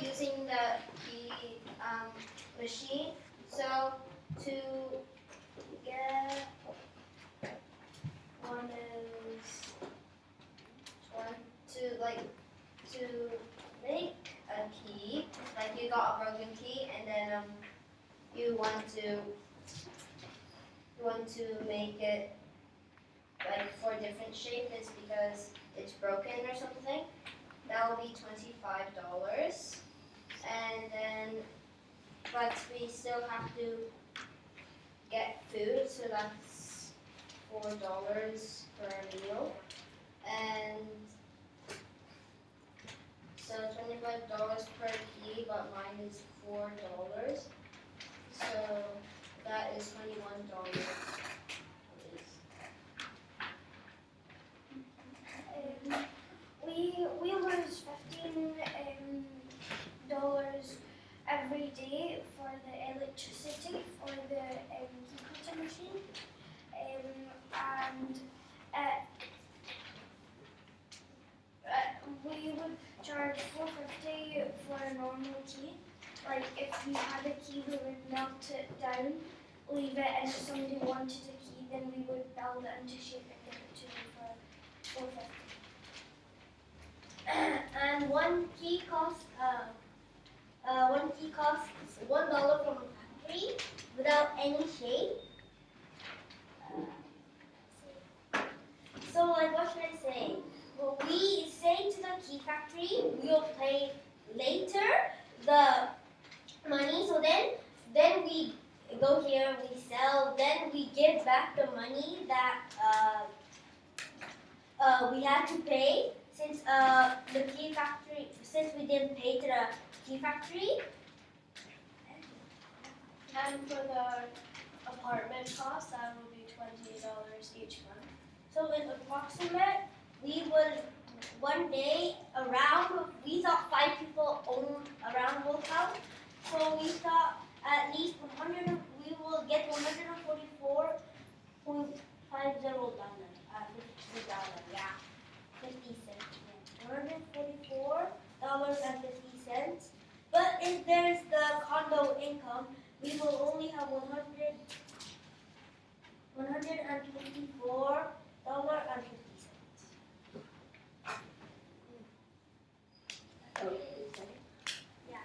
using the key machine. So to get one is to make a key, like you got a broken key, and then you want to make it like for a different shape. It's because it's broken or something. That will be $25, and then but we still have to get food, so that's $4 per meal, and so $25 per key, but mine is $4, so that is $21. We lose $15 every day for the electricity for the key machine, and we would charge $4.50 for a normal key. Like if we had a key, we would melt it down, leave it, and if somebody wanted a key, then we would build it into shape and give it to them for $4.50. And one key costs $1 from a factory without any shape. So like, what should I say? Well, we say to the key factory, we'll pay later the money. So then we go here, we sell, then we give back the money that we had to pay since the key factory, since we didn't pay to the key factory. And for the apartment cost, that would be $20 each month. So in approximate, we would one day we thought 5 people own around whole house. So we thought at least we will get $144.50 yeah, 50 cents. $144.50. But if there's the condo income, we will only have $124.50. Yeah.